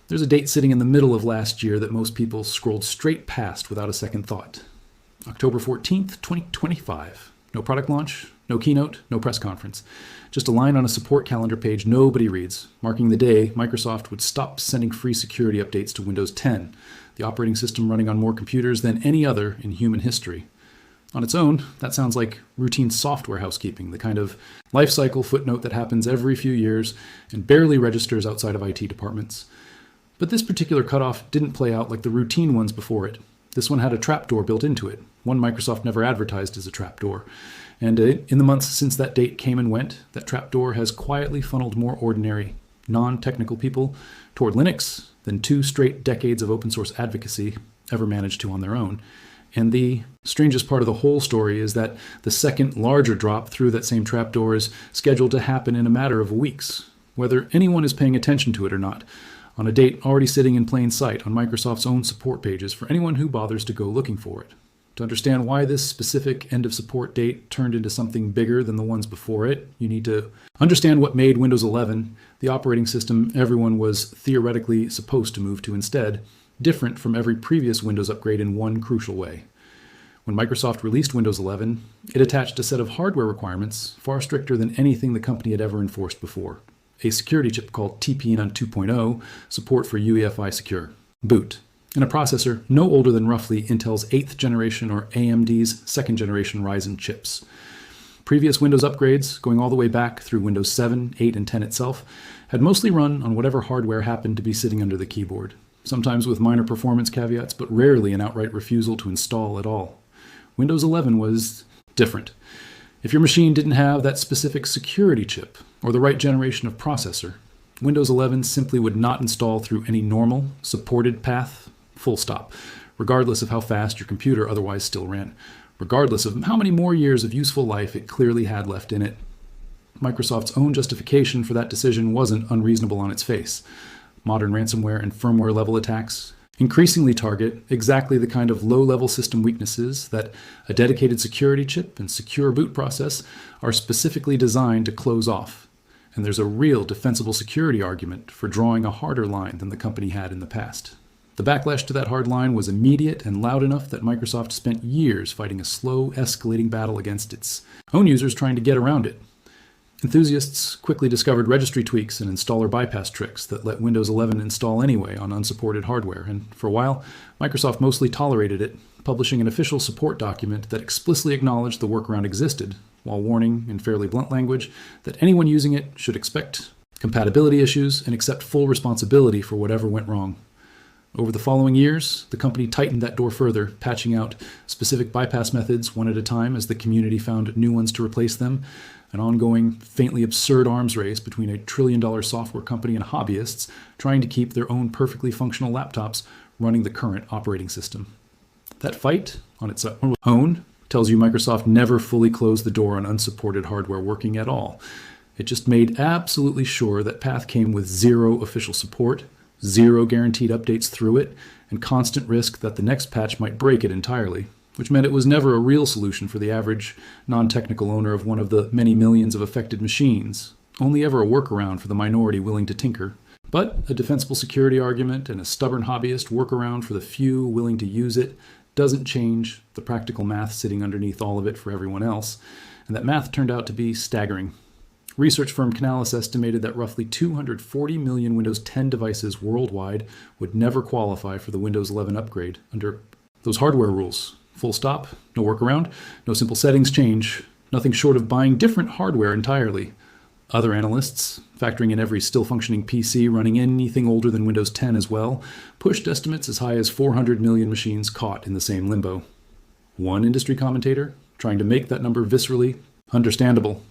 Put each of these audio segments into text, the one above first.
There's a date sitting in the middle of last year that most people scrolled straight past without a second thought. October 14th, 2025. No product launch, no keynote, no press conference. Just a line on a support calendar page nobody reads, marking the day Microsoft would stop sending free security updates to Windows 10, the operating system running on more computers than any other in human history. On its own, that sounds like routine software housekeeping, the kind of life cycle footnote that happens every few years and barely registers outside of IT departments. But this particular cutoff didn't play out like the routine ones before it. This one had a trapdoor built into it, one Microsoft never advertised as a trapdoor. And in the months since that date came and went, that trapdoor has quietly funneled more ordinary, non-technical people toward Linux than 2 straight decades of open source advocacy ever managed to on their own. And the strangest part of the whole story is that the second larger drop through that same trapdoor is scheduled to happen in a matter of weeks, whether anyone is paying attention to it or not, on a date already sitting in plain sight on Microsoft's own support pages for anyone who bothers to go looking for it. To understand why this specific end of support date turned into something bigger than the ones before it, you need to understand what made Windows 11, the operating system everyone was theoretically supposed to move to instead, different from every previous Windows upgrade in one crucial way. When Microsoft released Windows 11, it attached a set of hardware requirements far stricter than anything the company had ever enforced before. A security chip called TP-In 2.0, support for UEFI Secure, boot, and a processor no older than roughly Intel's 8th generation or AMD's 2nd generation Ryzen chips. Previous Windows upgrades, going all the way back through Windows 7, 8, and 10 itself, had mostly run on whatever hardware happened to be sitting under the keyboard, sometimes with minor performance caveats, but rarely an outright refusal to install at all. Windows 11 was different. If your machine didn't have that specific security chip or the right generation of processor, Windows 11 simply would not install through any normal, supported path, full stop, regardless of how fast your computer otherwise still ran, regardless of how many more years of useful life it clearly had left in it. Microsoft's own justification for that decision wasn't unreasonable on its face. Modern ransomware and firmware level attacks increasingly target exactly the kind of low-level system weaknesses that a dedicated security chip and secure boot process are specifically designed to close off. And there's a real defensible security argument for drawing a harder line than the company had in the past. The backlash to that hard line was immediate and loud enough that Microsoft spent years fighting a slow, escalating battle against its own users trying to get around it. Enthusiasts quickly discovered registry tweaks and installer bypass tricks that let Windows 11 install anyway on unsupported hardware, and for a while, Microsoft mostly tolerated it, publishing an official support document that explicitly acknowledged the workaround existed, while warning in fairly blunt language that anyone using it should expect compatibility issues and accept full responsibility for whatever went wrong. Over the following years, the company tightened that door further, patching out specific bypass methods one at a time as the community found new ones to replace them, an ongoing, faintly absurd arms race between a trillion-dollar software company and hobbyists trying to keep their own perfectly functional laptops running the current operating system. That fight, on its own, tells you Microsoft never fully closed the door on unsupported hardware working at all. It just made absolutely sure that path came with 0 official support, 0 guaranteed updates through it, and constant risk that the next patch might break it entirely, which meant it was never a real solution for the average non-technical owner of one of the many millions of affected machines, only ever a workaround for the minority willing to tinker. But a defensible security argument and a stubborn hobbyist workaround for the few willing to use it doesn't change the practical math sitting underneath all of it for everyone else, and that math turned out to be staggering. Research firm Canalys estimated that roughly 240 million Windows 10 devices worldwide would never qualify for the Windows 11 upgrade under those hardware rules. Full stop, no workaround, no simple settings change, nothing short of buying different hardware entirely. Other analysts, factoring in every still functioning PC running anything older than Windows 10 as well, pushed estimates as high as 400 million machines caught in the same limbo. One industry commentator, trying to make that number viscerally understandable,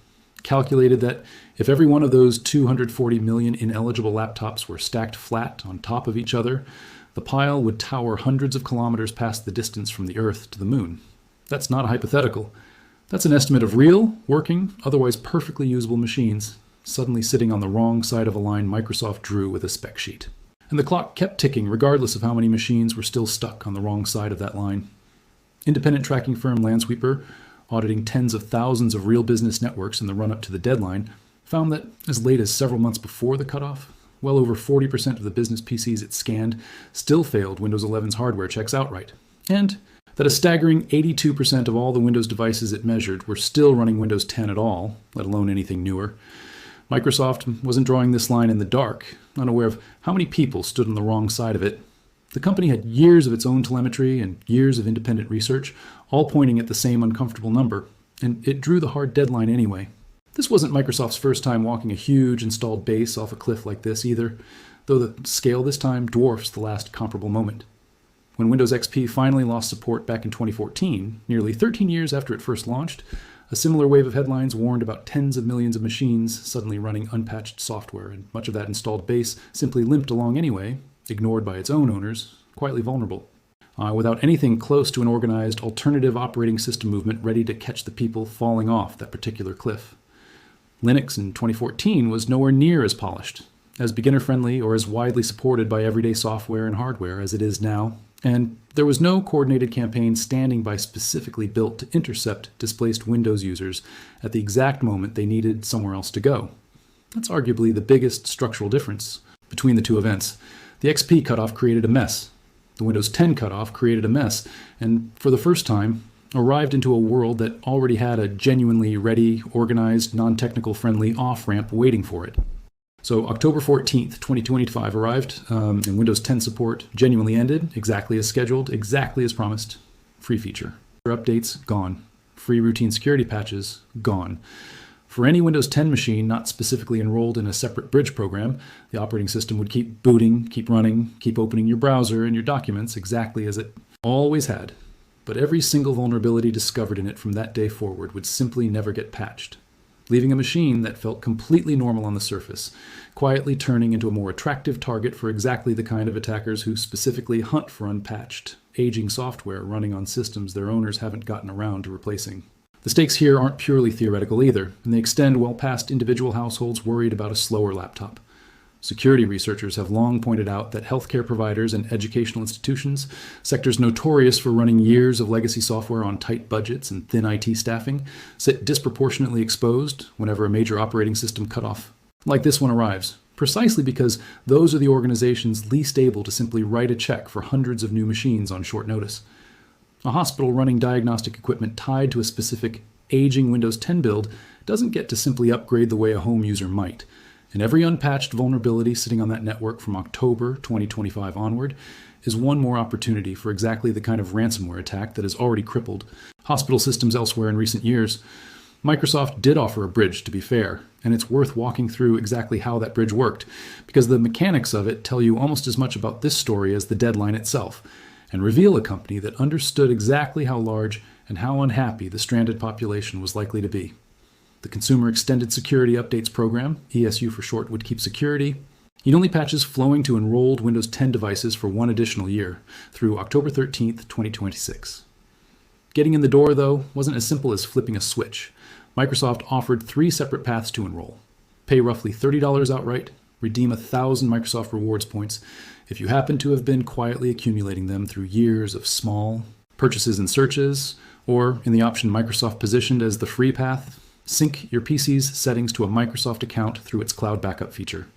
calculated that if every one of those 240 million ineligible laptops were stacked flat on top of each other, the pile would tower hundreds of kilometers past the distance from the Earth to the Moon. That's not a hypothetical. That's an estimate of real, working, otherwise perfectly usable machines suddenly sitting on the wrong side of a line Microsoft drew with a spec sheet. And the clock kept ticking regardless of how many machines were still stuck on the wrong side of that line. Independent tracking firm Lansweeper, auditing tens of thousands of real business networks in the run-up to the deadline, found that as late as several months before the cutoff, well over 40% of the business PCs it scanned still failed Windows 11's hardware checks outright, and that a staggering 82% of all the Windows devices it measured were still running Windows 10 at all, let alone anything newer. Microsoft wasn't drawing this line in the dark, unaware of how many people stood on the wrong side of it. The company had years of its own telemetry and years of independent research, all pointing at the same uncomfortable number, and it drew the hard deadline anyway. This wasn't Microsoft's first time walking a huge installed base off a cliff like this either, though the scale this time dwarfs the last comparable moment. When Windows XP finally lost support back in 2014, nearly 13 years after it first launched, a similar wave of headlines warned about tens of millions of machines suddenly running unpatched software, and much of that installed base simply limped along anyway, ignored by its own owners, quietly vulnerable. Without anything close to an organized alternative operating system movement ready to catch the people falling off that particular cliff. Linux in 2014 was nowhere near as polished, as beginner-friendly, or as widely supported by everyday software and hardware as it is now, and there was no coordinated campaign standing by specifically built to intercept displaced Windows users at the exact moment they needed somewhere else to go. That's arguably the biggest structural difference between the two events. The XP cutoff created a mess. The Windows 10 cutoff created a mess, and for the first time, arrived into a world that already had a genuinely ready, organized, non-technical friendly off-ramp waiting for it. So October 14th, 2025 arrived, and Windows 10 support genuinely ended, exactly as scheduled, exactly as promised. Free feature. Updates, gone. Free routine security patches, gone. For any Windows 10 machine not specifically enrolled in a separate bridge program, the operating system would keep booting, keep running, keep opening your browser and your documents exactly as it always had. But every single vulnerability discovered in it from that day forward would simply never get patched, leaving a machine that felt completely normal on the surface, quietly turning into a more attractive target for exactly the kind of attackers who specifically hunt for unpatched, aging software running on systems their owners haven't gotten around to replacing. The stakes here aren't purely theoretical either, and they extend well past individual households worried about a slower laptop. Security researchers have long pointed out that healthcare providers and educational institutions, sectors notorious for running years of legacy software on tight budgets and thin IT staffing, sit disproportionately exposed whenever a major operating system cutoff like this one arrives, precisely because those are the organizations least able to simply write a check for hundreds of new machines on short notice. A hospital running diagnostic equipment tied to a specific aging Windows 10 build doesn't get to simply upgrade the way a home user might. And every unpatched vulnerability sitting on that network from October 2025 onward is one more opportunity for exactly the kind of ransomware attack that has already crippled hospital systems elsewhere in recent years. Microsoft did offer a bridge, to be fair, and it's worth walking through exactly how that bridge worked, because the mechanics of it tell you almost as much about this story as the deadline itself, and reveal a company that understood exactly how large and how unhappy the stranded population was likely to be. The Consumer Extended Security Updates Program, ESU for short, would keep security. You'd-only patches flowing to enrolled Windows 10 devices for one additional year, through October 13th, 2026. Getting in the door, though, wasn't as simple as flipping a switch. Microsoft offered 3 separate paths to enroll. Pay roughly $30 outright, redeem 1,000 Microsoft Rewards points if you happen to have been quietly accumulating them through years of small purchases and searches, or in the option Microsoft positioned as the free path, sync your PC's settings to a Microsoft account through its cloud backup feature.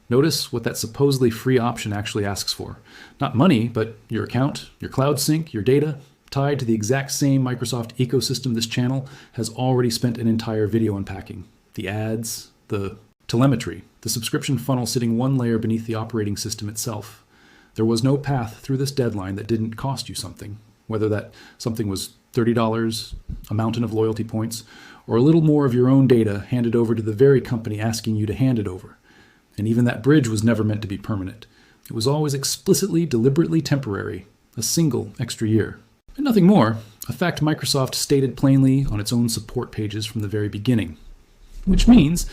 Notice what that supposedly free option actually asks for. Not money, but your account, your cloud sync, your data, tied to the exact same Microsoft ecosystem this channel has already spent an entire video unpacking. The ads, the telemetry, the subscription funnel sitting one layer beneath the operating system itself. There was no path through this deadline that didn't cost you something, whether that something was $30, a mountain of loyalty points, or a little more of your own data handed over to the very company asking you to hand it over. And even that bridge was never meant to be permanent. It was always explicitly, deliberately temporary, a single extra year. And nothing more, a fact Microsoft stated plainly on its own support pages from the very beginning. Which means,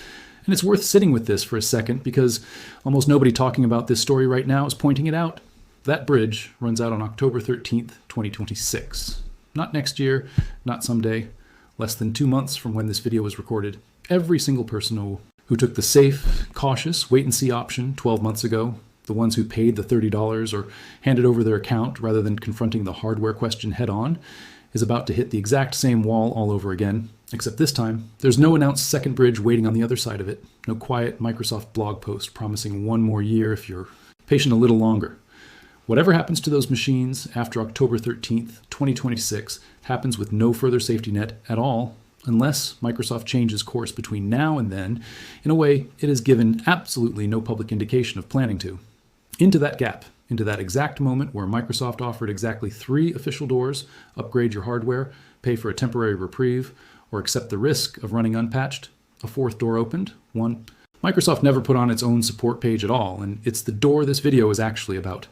and it's worth sitting with this for a second because almost nobody talking about this story right now is pointing it out, that bridge runs out on October 13th, 2026. Not next year, not someday, less than 2 months from when this video was recorded. Every single person who took the safe, cautious, wait-and-see option 12 months ago, the ones who paid the $30 or handed over their account rather than confronting the hardware question head-on, is about to hit the exact same wall all over again, except this time, there's no announced second bridge waiting on the other side of it, no quiet Microsoft blog post promising one more year if you're patient a little longer. Whatever happens to those machines after October 13th, 2026, happens with no further safety net at all, unless Microsoft changes course between now and then in a way it has given absolutely no public indication of planning to. Into that gap, into that exact moment where Microsoft offered exactly 3 official doors: upgrade your hardware, pay for a temporary reprieve, or accept the risk of running unpatched, a 4th door opened. 1. Microsoft never put on its own support page at all, and it's the door this video is actually about.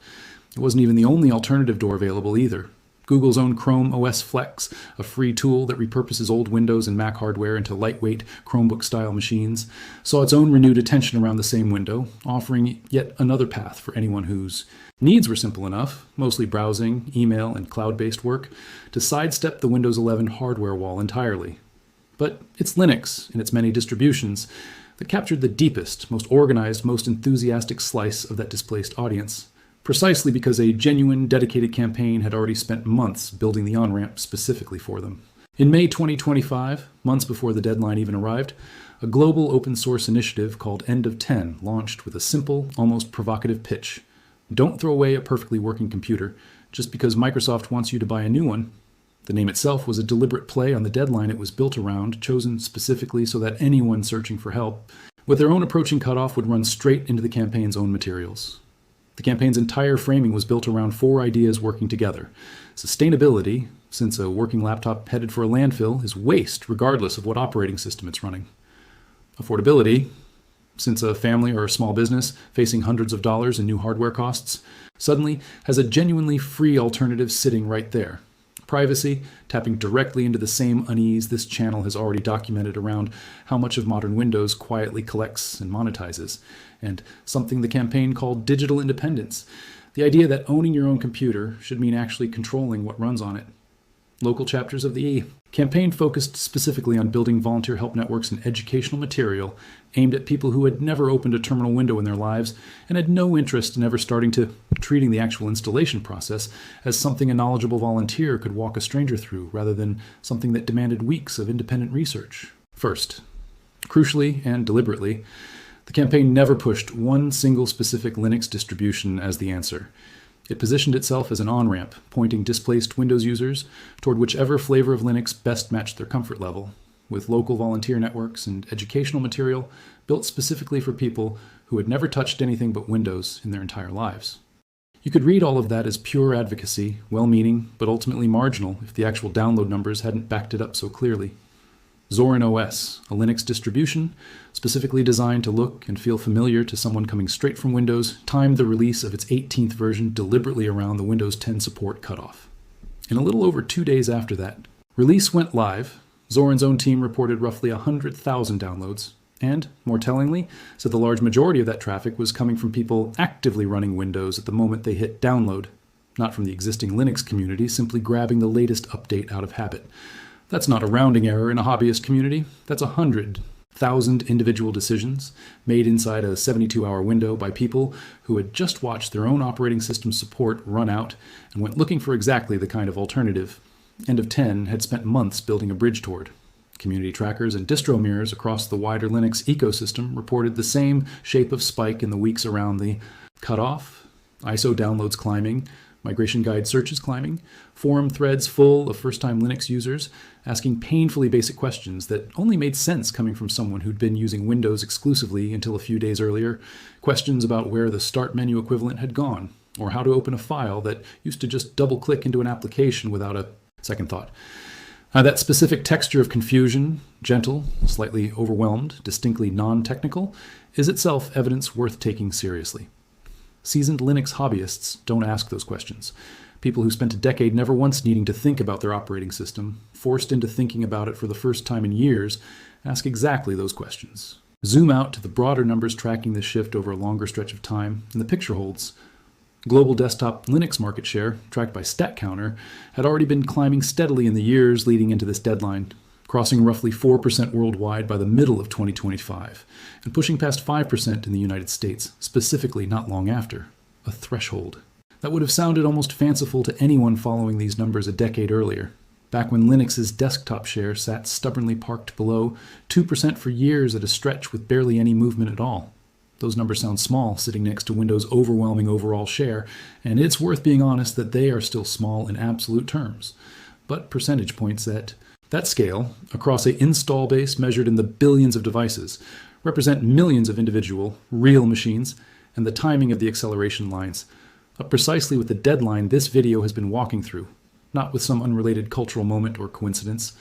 It wasn't even the only alternative door available either. Google's own Chrome OS Flex, a free tool that repurposes old Windows and Mac hardware into lightweight Chromebook-style machines, saw its own renewed attention around the same window, offering yet another path for anyone whose needs were simple enough, mostly browsing, email, and cloud-based work, to sidestep the Windows 11 hardware wall entirely. But it's Linux, in its many distributions, that captured the deepest, most organized, most enthusiastic slice of that displaced audience, precisely because a genuine, dedicated campaign had already spent months building the on-ramp specifically for them. In May 2025, months before the deadline even arrived, a global open-source initiative called End of 10 launched with a simple, almost provocative pitch. Don't throw away a perfectly working computer just because Microsoft wants you to buy a new one. The name itself was a deliberate play on the deadline it was built around, chosen specifically so that anyone searching for help with their own approaching cutoff would run straight into the campaign's own materials. The campaign's entire framing was built around 4 ideas working together. Sustainability, since a working laptop headed for a landfill is waste regardless of what operating system it's running. Affordability, since a family or a small business facing hundreds of dollars in new hardware costs suddenly has a genuinely free alternative sitting right there. Privacy, tapping directly into the same unease this channel has already documented around how much of modern Windows quietly collects and monetizes, and something the campaign called digital independence, the idea that owning your own computer should mean actually controlling what runs on it. Local chapters of the campaign focused specifically on building volunteer help networks and educational material aimed at people who had never opened a terminal window in their lives and had no interest in ever starting to treating the actual installation process as something a knowledgeable volunteer could walk a stranger through rather than something that demanded weeks of independent research. First, crucially and deliberately, the campaign never pushed one single specific Linux distribution as the answer. It positioned itself as an on-ramp, pointing displaced Windows users toward whichever flavor of Linux best matched their comfort level, with local volunteer networks and educational material built specifically for people who had never touched anything but Windows in their entire lives. You could read all of that as pure advocacy, well-meaning, but ultimately marginal if the actual download numbers hadn't backed it up so clearly. Zorin OS, a Linux distribution specifically designed to look and feel familiar to someone coming straight from Windows, timed the release of its 18th version deliberately around the Windows 10 support cutoff. In a little over 2 days after that, release went live. Zorin's own team reported roughly 100,000 downloads, and, more tellingly, said the large majority of that traffic was coming from people actively running Windows at the moment they hit download, not from the existing Linux community simply grabbing the latest update out of habit. That's not a rounding error in a hobbyist community. That's 100,000 individual decisions made inside a 72-hour window by people who had just watched their own operating system support run out and went looking for exactly the kind of alternative End of 10 had spent months building a bridge toward. Community trackers and distro mirrors across the wider Linux ecosystem reported the same shape of spike in the weeks around the cutoff, ISO downloads climbing, migration guide searches climbing, forum threads full of first-time Linux users asking painfully basic questions that only made sense coming from someone who'd been using Windows exclusively until a few days earlier, questions about where the start menu equivalent had gone, or how to open a file that used to just double-click into an application without a second thought. That specific texture of confusion, gentle, slightly overwhelmed, distinctly non-technical, is itself evidence worth taking seriously. Seasoned Linux hobbyists don't ask those questions. People who spent a decade never once needing to think about their operating system, forced into thinking about it for the first time in years, ask exactly those questions. Zoom out to the broader numbers tracking this shift over a longer stretch of time, and the picture holds. Global desktop Linux market share, tracked by StatCounter, had already been climbing steadily in the years leading into this deadline, crossing roughly 4% worldwide by the middle of 2025, and pushing past 5% in the United States, specifically not long after, a threshold. That would have sounded almost fanciful to anyone following these numbers a decade earlier. back when Linux's desktop share sat stubbornly parked below 2% for years at a stretch with barely any movement at all. Those numbers sound small sitting next to Windows' overwhelming overall share, and it's worth being honest that they are still small in absolute terms. But percentage points at that scale, across an install base measured in the billions of devices, represent millions of individual, real machines, and the timing of the acceleration lines, up precisely with the deadline this video has been walking through, not with some unrelated cultural moment or coincidence.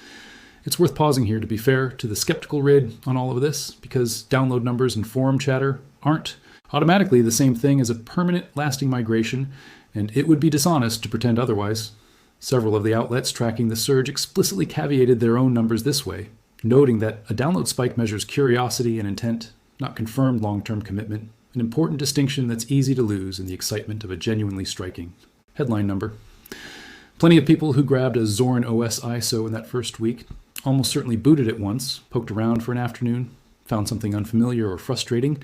It's worth pausing here to be fair to the skeptical rid on all of this, because download numbers and forum chatter aren't automatically the same thing as a permanent, lasting migration, and it would be dishonest to pretend otherwise. Several of the outlets tracking the surge explicitly caveated their own numbers this way, noting that a download spike measures curiosity and intent, not confirmed long-term commitment, an important distinction that's easy to lose in the excitement of a genuinely striking headline number. Plenty of people who grabbed a Zorin OS ISO in that first week almost certainly booted it once, poked around for an afternoon, found something unfamiliar or frustrating,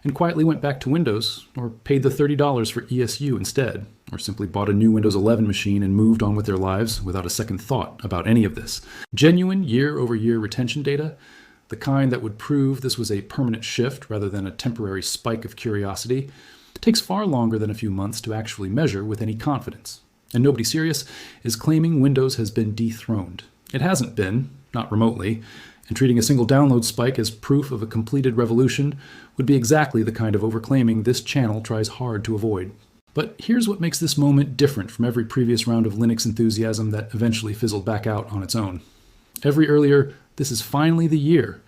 and quietly went back to Windows, or paid the $30 for ESU instead, or simply bought a new Windows 11 machine and moved on with their lives without a second thought about any of this. Genuine year-over-year retention data, the kind that would prove this was a permanent shift rather than a temporary spike of curiosity, takes far longer than a few months to actually measure with any confidence. And nobody serious is claiming Windows has been dethroned. It hasn't been, not remotely, and treating a single download spike as proof of a completed revolution would be exactly the kind of overclaiming this channel tries hard to avoid. But here's what makes this moment different from every previous round of Linux enthusiasm that eventually fizzled back out on its own. Every earlier, this is finally the year,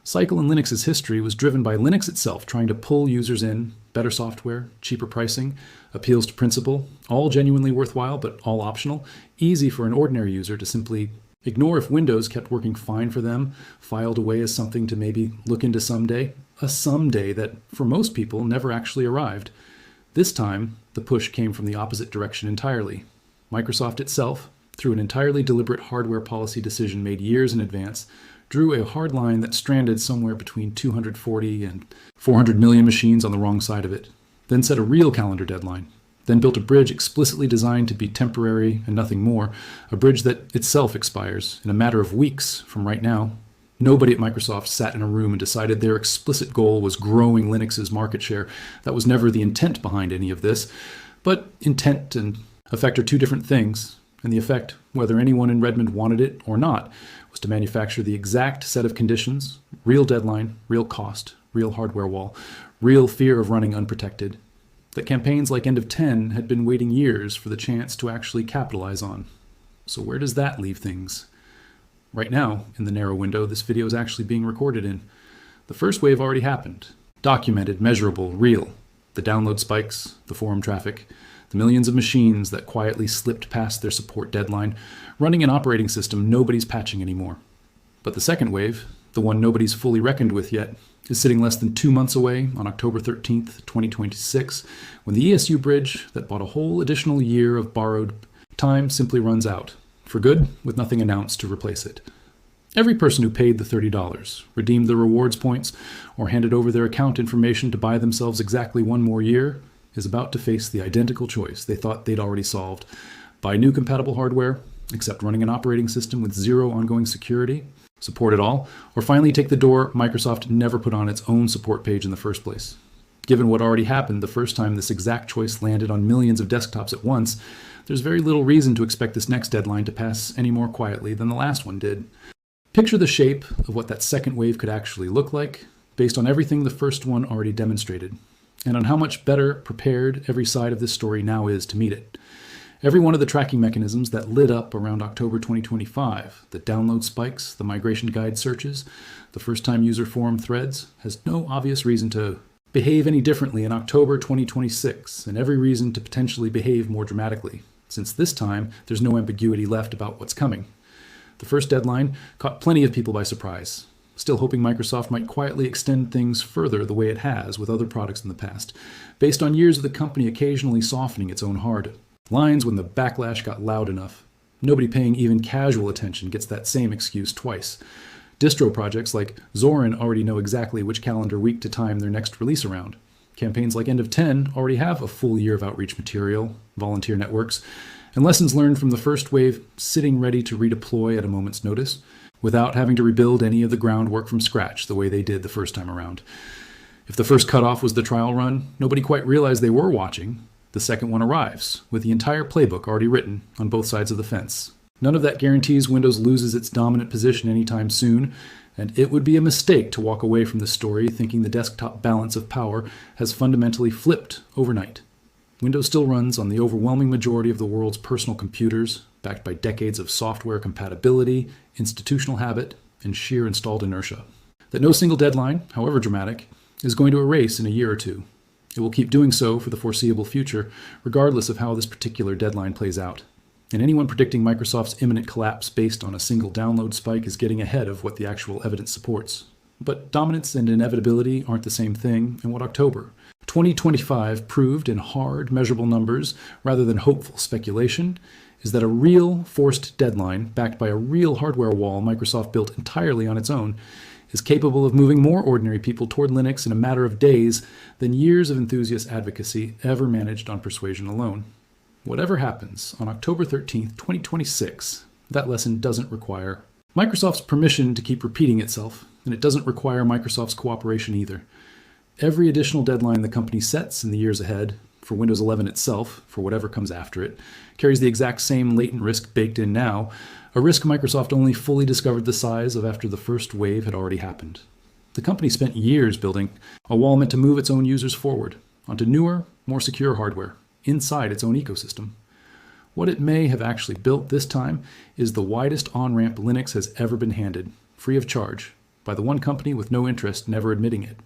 cycle in Linux's history was driven by Linux itself trying to pull users in, better software, cheaper pricing, appeals to principle, all genuinely worthwhile but all optional, easy for an ordinary user to simply ignore if Windows kept working fine for them, filed away as something to maybe look into someday, a someday that for most people never actually arrived. This time, the push came from the opposite direction entirely. Microsoft itself, through an entirely deliberate hardware policy decision made years in advance, drew a hard line that stranded somewhere between 240 and 400 million machines on the wrong side of it, then set a real calendar deadline, then built a bridge explicitly designed to be temporary and nothing more, a bridge that itself expires in a matter of weeks from right now. Nobody at Microsoft sat in a room and decided their explicit goal was growing Linux's market share. That was never the intent behind any of this. But intent and effect are two different things, and the effect, whether anyone in Redmond wanted it or not, was to manufacture the exact set of conditions, real deadline, real cost, real hardware wall, real fear of running unprotected, that campaigns like End of 10 had been waiting years for the chance to actually capitalize on. So where does that leave things? Right now, in the narrow window this video is actually being recorded in, the first wave already happened. Documented, measurable, real. The download spikes, the forum traffic, the millions of machines that quietly slipped past their support deadline, running an operating system nobody's patching anymore. But the second wave, the one nobody's fully reckoned with yet, is sitting less than 2 months away on October 13th, 2026, when the ESU bridge that bought a whole additional year of borrowed time simply runs out, for good, with nothing announced to replace it. Every person who paid the $30, redeemed the rewards points, or handed over their account information to buy themselves exactly one more year, is about to face the identical choice they thought they'd already solved. Buy new compatible hardware, accept running an operating system with zero ongoing security, support it all, or finally take the door Microsoft never put on its own support page in the first place. Given what already happened the first time this exact choice landed on millions of desktops at once, there's very little reason to expect this next deadline to pass any more quietly than the last one did. Picture the shape of what that second wave could actually look like, based on everything the first one already demonstrated, and on how much better prepared every side of this story now is to meet it. Every one of the tracking mechanisms that lit up around October 2025, the download spikes, the migration guide searches, the first-time user forum threads, has no obvious reason to behave any differently in October 2026, and every reason to potentially behave more dramatically, since this time there's no ambiguity left about what's coming. The first deadline caught plenty of people by surprise, still hoping Microsoft might quietly extend things further the way it has with other products in the past, based on years of the company occasionally softening its own hard lines when the backlash got loud enough. Nobody paying even casual attention gets that same excuse twice. Distro projects like Zorin already know exactly which calendar week to time their next release around. Campaigns like End of 10 already have a full year of outreach material, volunteer networks, and lessons learned from the first wave sitting ready to redeploy at a moment's notice, without having to rebuild any of the groundwork from scratch the way they did the first time around. If the first cutoff was the trial run, nobody quite realized they were watching. The second one arrives, with the entire playbook already written on both sides of the fence. None of that guarantees Windows loses its dominant position anytime soon, and it would be a mistake to walk away from this story thinking the desktop balance of power has fundamentally flipped overnight. Windows still runs on the overwhelming majority of the world's personal computers, backed by decades of software compatibility, institutional habit, and sheer installed inertia. That no single deadline, however dramatic, is going to erase in a year or two. It will keep doing so for the foreseeable future, regardless of how this particular deadline plays out. And anyone predicting Microsoft's imminent collapse based on a single download spike is getting ahead of what the actual evidence supports. But dominance and inevitability aren't the same thing, and what October 2025 proved in hard, measurable numbers rather than hopeful speculation is that a real forced deadline, backed by a real hardware wall Microsoft built entirely on its own, is capable of moving more ordinary people toward Linux in a matter of days than years of enthusiast advocacy ever managed on persuasion alone. Whatever happens on October 13th, 2026, that lesson doesn't require Microsoft's permission to keep repeating itself, and it doesn't require Microsoft's cooperation either. Every additional deadline the company sets in the years ahead, for Windows 11 itself, for whatever comes after it, carries the exact same latent risk baked in now, a risk Microsoft only fully discovered the size of after the first wave had already happened. The company spent years building a wall meant to move its own users forward, onto newer, more secure hardware, inside its own ecosystem. What it may have actually built this time is the widest on-ramp Linux has ever been handed, free of charge, by the one company with no interest in ever admitting it.